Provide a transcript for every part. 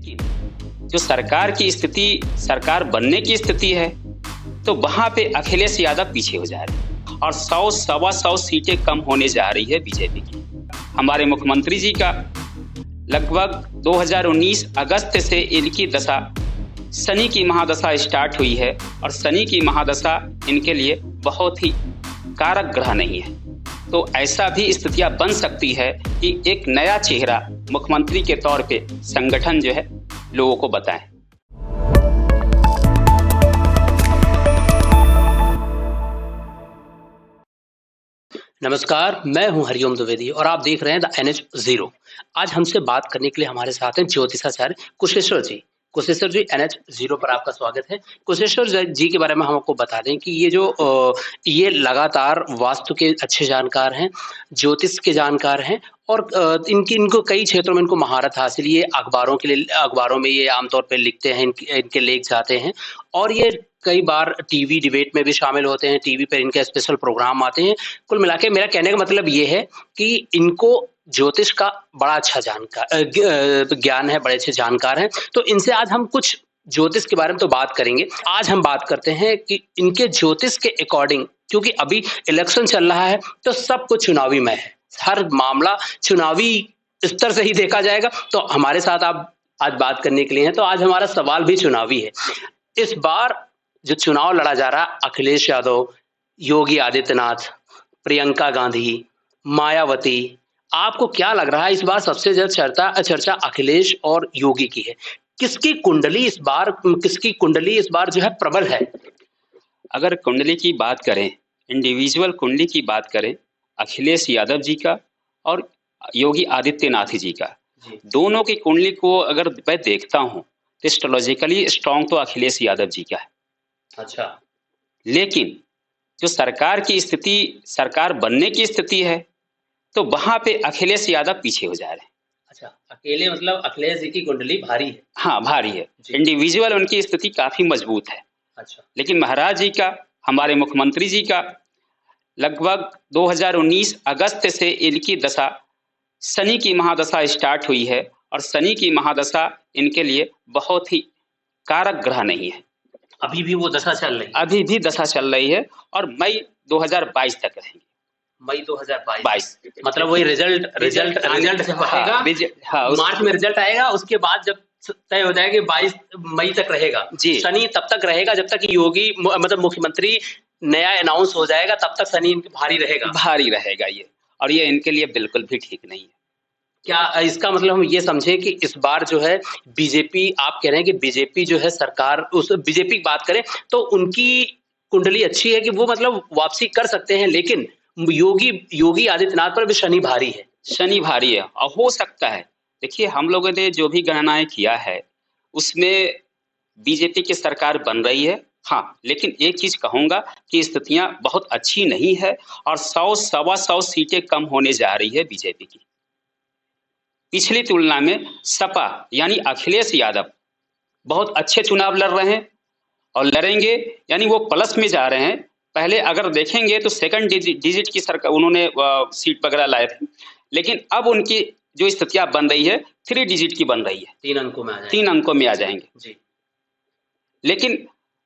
लेकिन जो सरकार की स्थिति, सरकार बनने की स्थिति है, तो वहां पे अखिलेश यादव पीछे हो जा रहे हैं और 100 सवा 100 सीटें कम होने जा रही है बीजेपी की। हमारे मुख्यमंत्री जी का लगभग 2019 अगस्त से इनकी दशा, शनि की महादशा स्टार्ट हुई है और शनि की महादशा इनके लिए बहुत ही कारक ग्रह नहीं है। तो ऐसा भी स्थितियां बन सकती है कि एक नया चेहरा मुख्यमंत्री के तौर पे संगठन जो है लोगों को बताएं। नमस्कार, मैं हूं हरिओम द्विवेदी और आप देख रहे हैं द NH Zero। आज हमसे बात करने के लिए हमारे साथ हैं ज्योतिषाचार्य कुशेश्वर जी। कुशेश्वर जी, NH Zero पर आपका स्वागत है। कुशेश्वर जी के बारे में हम आपको बता दें कि ये लगातार वास्तु के अच्छे जानकार हैं, ज्योतिष के जानकार हैं और इनको कई क्षेत्रों में इनको महारत हासिल। ये अखबारों में ये आमतौर पे लिखते हैं, इनके लेख जाते हैं और ये कई बार टीवी डिबेट में भी शामिल होते हैं। टीवी पर इनके स्पेशल प्रोग्राम आते हैं। कुल मिला के मेरा कहने का मतलब ये है कि इनको ज्योतिष का बड़ा अच्छा ज्ञान है, बड़े अच्छे जानकार हैं। तो इनसे आज हम कुछ ज्योतिष के बारे में तो बात करेंगे। आज हम बात करते हैं कि इनके ज्योतिष के अकॉर्डिंग, क्योंकि अभी इलेक्शन चल रहा है तो सब कुछ चुनावी है, हर मामला चुनावी स्तर से ही देखा जाएगा। तो हमारे साथ आप आज बात करने के लिए हैं, तो आज हमारा सवाल भी चुनावी है। इस बार जो चुनाव लड़ा जा रहा है, अखिलेश यादव, योगी आदित्यनाथ, प्रियंका गांधी, मायावती, आपको क्या लग रहा है इस बार सबसे ज्यादा चर्चा अखिलेश और योगी की है? किसकी कुंडली इस बार जो है प्रबल है? अगर कुंडली की बात करें, इंडिविजुअल कुंडली की बात करें, अखिलेश यादव जी का और योगी आदित्यनाथ जी का, दोनों की कुंडली को अगर मैं देखता हूं तो एस्ट्रोलॉजिकली स्ट्रॉन्ग तो अखिलेश यादव जी का है। अच्छा, लेकिन जो सरकार की स्थिति, सरकार बनने की स्थिति है, तो वहां पे अखिलेश यादव पीछे हो जा रहे हैं। अच्छा, अकेले मतलब अखिलेश जी की कुंडली भारी है? हाँ, भारी है। इंडिविजुअल उनकी स्थिति काफी मजबूत है। अच्छा, लेकिन महाराज जी का, हमारे मुख्यमंत्री जी का लगभग 2019 अगस्त से इनकी दशा, शनि की महादशा स्टार्ट हुई है और शनि की महादशा इनके लिए बहुत ही कारक ग्रह नहीं है। अभी भी वो दशा चल रही है? अभी भी दशा चल रही है और मई 2022 तक रहेंगे। मई 2022 मतलब वही रिजल्ट जब आएगा, मार्च में रिजल्ट आएगा, उसके बाद जब तय हो जाएगा 22 मई तक रहेगा जी। शनि तब तक रहेगा जब तक योगी मतलब मुख्यमंत्री नया अनाउंस हो जाएगा, तब तक शनि भारी रहेगा ये, और ये इनके लिए बिल्कुल भी ठीक नहीं है। क्या इसका मतलब हम ये समझे कि इस बार जो है बीजेपी, आप कह रहे हैं कि बीजेपी जो है सरकार, उस बीजेपी की बात करें तो उनकी कुंडली अच्छी है कि वो मतलब वापसी कर सकते हैं, लेकिन योगी आदित्यनाथ पर भी शनि भारी है और हो सकता है। देखिए, हम लोगों ने जो भी गणनाएं किया है उसमें बीजेपी की सरकार बन रही है, हाँ, लेकिन एक चीज कहूंगा कि स्थितियां बहुत अच्छी नहीं है और 100 सवा 100 सीटें कम होने जा रही है बीजेपी की। पिछली तुलना में सपा यानी अखिलेश यादव बहुत अच्छे चुनाव लड़ रहे हैं और लड़ेंगे, यानी वो प्लस में जा रहे हैं। पहले अगर देखेंगे तो सेकंड डिजिट की सरकार उन्होंने सीट वगैरह लाए थे, लेकिन अब उनकी जो स्थितियां बन रही है 3 डिजिट की बन रही है, 3 अंकों में आ जाएंगे जी। लेकिन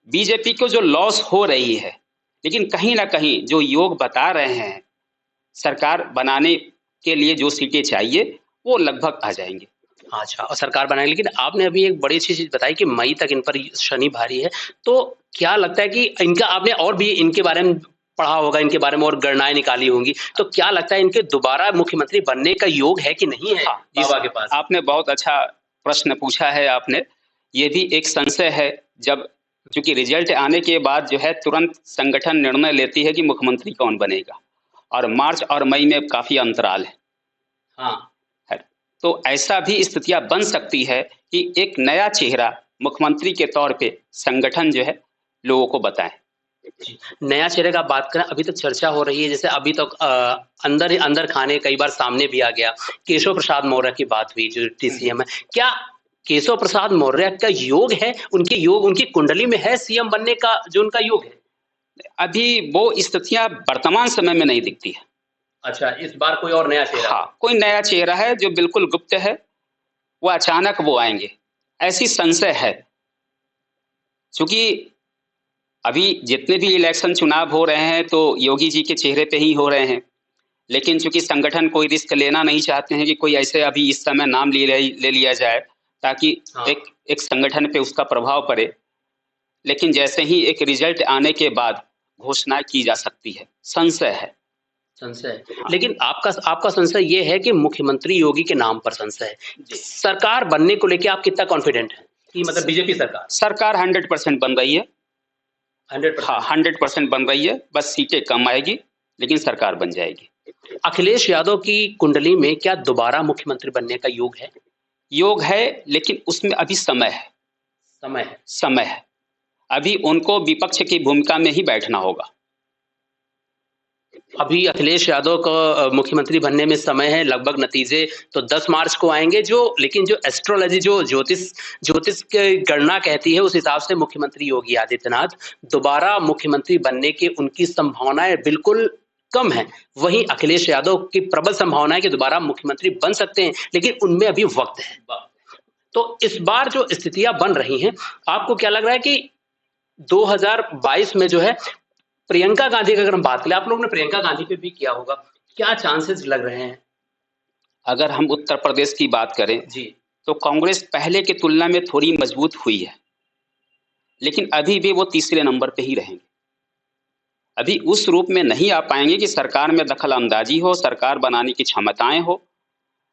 बीजेपी को जो लॉस हो रही है, लेकिन कहीं ना कहीं जो योग बता रहे हैं सरकार बनाने के लिए जो सीटें चाहिए वो लगभग आ जाएंगे। अच्छा, और सरकार बनाएंगे। लेकिन आपने अभी एक बड़ी अच्छी चीज बताई कि मई तक इन पर शनि भारी है, तो क्या लगता है कि इनका, आपने और भी इनके बारे में पढ़ा होगा, इनके बारे में और गणनाएं निकाली होंगी, तो क्या लगता है इनके दोबारा मुख्यमंत्री बनने का योग है कि नहीं है? बाबा के पास आपने बहुत अच्छा प्रश्न पूछा है। आपने ये भी एक संशय है, जब क्योंकि रिजल्ट आने के बाद जो है तुरंत संगठन निर्णय लेती है कि मुख्यमंत्री कौन बनेगा, और मार्च और मई में काफी अंतराल है। हाँ, तो ऐसा भी स्थितियां बन सकती है कि एक नया चेहरा मुख्यमंत्री के तौर पे संगठन जो है लोगों को बताएं। नया चेहरे का बात करें, अभी तक चर्चा हो रही है, जैसे अभी तक अंदर ही अंदर खाने कई बार सामने भी आ गया, केशव प्रसाद मौर्य की बात हुई जो सीएम है। क्या केशव प्रसाद मौर्य का योग है, उनकी कुंडली में है सीएम बनने का जो उनका योग है? अभी वो स्थितियां वर्तमान समय में नहीं दिखती है। अच्छा, इस बार कोई और नया चेहरा? हाँ, कोई नया चेहरा है जो बिल्कुल गुप्त है, वो अचानक वो आएंगे, ऐसी संशय है, क्योंकि अभी जितने भी इलेक्शन चुनाव हो रहे हैं तो योगी जी के चेहरे पे ही हो रहे हैं, लेकिन चूंकि संगठन कोई रिस्क लेना नहीं चाहते हैं कि कोई ऐसे अभी इस समय नाम ले लिया जाए ताकि हाँ। एक संगठन पे उसका प्रभाव पड़े। लेकिन जैसे ही एक रिजल्ट आने के बाद घोषणा की जा सकती है, संशय है। संशय, लेकिन आपका संशय ये है कि मुख्यमंत्री योगी के नाम पर संशय है। सरकार बनने को लेके आप कितना कॉन्फिडेंट हैं कि मतलब बीजेपी सरकार 100% बन रही है। 100%? हाँ, 100% बन रही है, बस सीटें कम आएगी लेकिन सरकार बन जाएगी। अखिलेश यादव की कुंडली में क्या दोबारा मुख्यमंत्री बनने का योग है? योग है, लेकिन उसमें अभी समय है। अभी उनको विपक्ष की भूमिका में ही बैठना होगा। अभी अखिलेश यादव का मुख्यमंत्री बनने में समय है, लगभग नतीजे तो 10 मार्च को आएंगे, लेकिन जो एस्ट्रोलॉजी, जो ज्योतिष की गणना कहती है, उस हिसाब से मुख्यमंत्री योगी आदित्यनाथ दोबारा मुख्यमंत्री बनने की उनकी संभावनाएं बिल्कुल कम है। वहीं अखिलेश यादव की प्रबल संभावना है कि दोबारा मुख्यमंत्री बन सकते हैं, लेकिन उनमें अभी वक्त है। तो इस बार जो स्थितियां बन रही हैं, आपको क्या लग रहा है कि 2022 में जो है प्रियंका गांधी की अगर हम बात करें, आप लोगों ने प्रियंका गांधी पे भी किया होगा, क्या चांसेस लग रहे हैं? अगर हम उत्तर प्रदेश की बात करें जी, तो कांग्रेस पहले की तुलना में थोड़ी मजबूत हुई है, लेकिन अभी भी वो तीसरे नंबर पे ही रहेंगे। अभी उस रूप में नहीं आ पाएंगे कि सरकार में दखल अंदाजी हो, सरकार बनाने की क्षमताएं हो,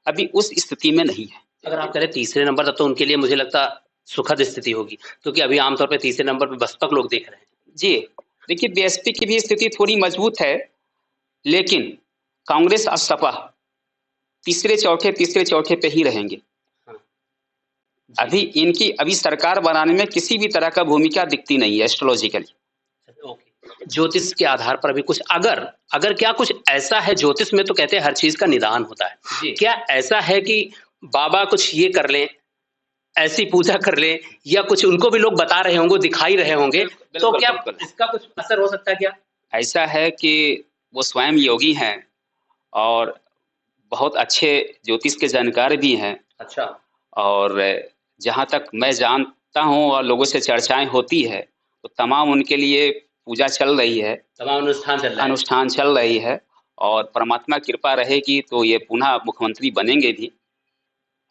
अभी उस स्थिति में नहीं है। अगर आप करें तीसरे नंबर, तब तो उनके लिए मुझे लगता सुखद स्थिति होगी, क्योंकि अभी आमतौर पर तीसरे नंबर पर बसपा लोग देख रहे हैं। जी, देखिए बीएसपी की भी स्थिति थोड़ी मजबूत है, लेकिन कांग्रेस और सपा तीसरे चौथे पे ही रहेंगे। अभी सरकार बनाने में किसी भी तरह का भूमिका दिखती नहीं है एस्ट्रोलॉजिकली। ज्योतिष के आधार पर अभी कुछ अगर क्या कुछ ऐसा है, ज्योतिष में तो कहते हैं हर चीज का निदान होता है, क्या ऐसा है कि बाबा कुछ ये कर लें, ऐसी पूजा कर लें, या कुछ उनको भी लोग बता रहे होंगे, दिखाई रहे होंगे, तो क्या इसका कुछ असर हो सकता है? क्या ऐसा है कि वो स्वयं योगी हैं और बहुत अच्छे ज्योतिष के जानकार भी हैं। अच्छा। और जहाँ तक मैं जानता हूँ और लोगों से चर्चाएं होती है, तो तमाम उनके लिए पूजा चल रही है, तमाम अनुष्ठान चल रही है, और परमात्मा कृपा रहेगी तो ये पुनः मुख्यमंत्री बनेंगे भी।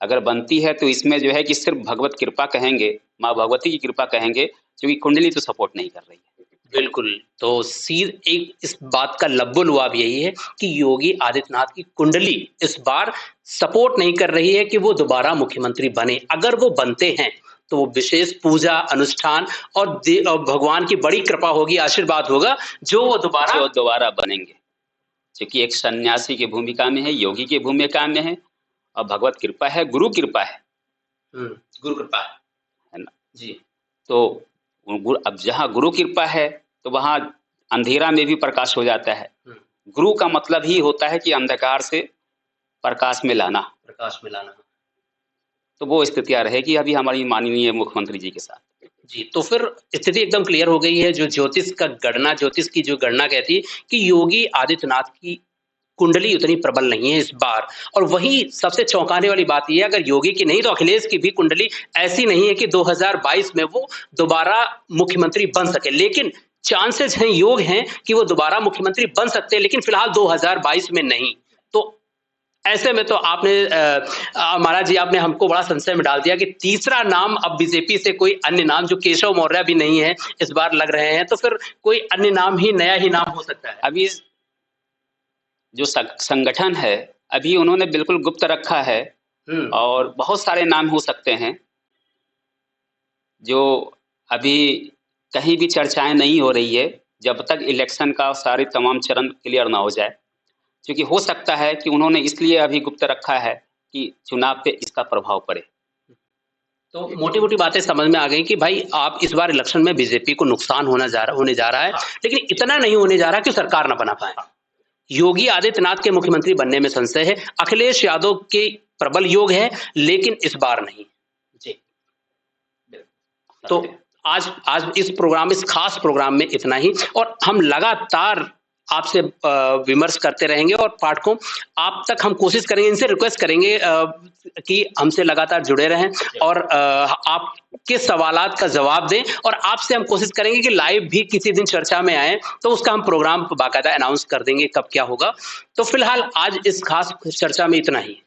अगर बनती है तो इसमें जो है कि सिर्फ भगवत कृपा कहेंगे, माँ भगवती की कृपा कहेंगे, क्योंकि कुंडली तो सपोर्ट नहीं कर रही है। बिल्कुल, तो एक इस बात का लब्बो-लुआब यही है कि योगी आदित्यनाथ की कुंडली इस बार सपोर्ट नहीं कर रही है कि वो दोबारा मुख्यमंत्री बने। अगर वो बनते हैं तो वो विशेष पूजा अनुष्ठान और भगवान की बड़ी कृपा होगी, आशीर्वाद होगा, जो दोबारा बनेंगे, क्योंकि एक सन्यासी की भूमिका में है, योगी की भूमिका में है, और भगवत कृपा है, गुरु कृपा है। गुरु कृपा है ना जी। तो अब जहाँ गुरु कृपा है तो वहाँ अंधेरा में भी प्रकाश हो जाता है। गुरु का मतलब ही होता है कि अंधकार से प्रकाश में लाना। तो वो स्थितियां रहेगी अभी हमारी माननीय मुख्यमंत्री जी के साथ। जी, तो फिर स्थिति एकदम क्लियर हो गई है। जो ज्योतिष की जो गणना कहती है कि योगी आदित्यनाथ की कुंडली उतनी प्रबल नहीं है इस बार, और वही सबसे चौंकाने वाली बात यह है, अगर योगी की नहीं तो अखिलेश की भी कुंडली ऐसी नहीं है कि 2022 में वो दोबारा मुख्यमंत्री बन सके, लेकिन चांसेस हैं, योग हैं कि वो दोबारा मुख्यमंत्री बन सकते हैं, लेकिन फिलहाल 2022 में नहीं। तो ऐसे में तो आपने महाराज जी, आपने हमको बड़ा संशय में डाल दिया कि तीसरा नाम अब बीजेपी से कोई अन्य नाम, जो केशव मौर्य भी नहीं है इस बार लग रहे हैं, तो फिर कोई अन्य नाम ही, नया ही नाम हो सकता है। अभी जो संगठन है अभी उन्होंने बिल्कुल गुप्त रखा है, और बहुत सारे नाम हो सकते हैं जो अभी कहीं भी चर्चाएं नहीं हो रही है, जब तक इलेक्शन का सारे तमाम चरण क्लियर ना हो जाए। क्योंकि हो सकता है कि उन्होंने इसलिए अभी गुप्त रखा है कि चुनाव पे इसका प्रभाव पड़े। तो मोटी-मोटी बातें समझ में आ गई कि भाई आप इस बार इलेक्शन में बीजेपी को नुकसान होने जा रहा है, लेकिन इतना नहीं होने जा रहा कि सरकार ना बना पाए। योगी आदित्यनाथ के मुख्यमंत्री बनने में संशय है, अखिलेश यादव के प्रबल योग है, लेकिन इस बार नहीं। जी, तो आज इस खास प्रोग्राम में इतना ही, और हम लगातार आपसे विमर्श करते रहेंगे और पाठकों आप तक हम कोशिश करेंगे, इनसे रिक्वेस्ट करेंगे कि हमसे लगातार जुड़े रहें और आपके सवालात का जवाब दें और आपसे हम कोशिश करेंगे कि लाइव भी किसी दिन चर्चा में आए, तो उसका हम प्रोग्राम बाकायदा अनाउंस कर देंगे कब क्या होगा। तो फिलहाल आज इस खास चर्चा में इतना ही।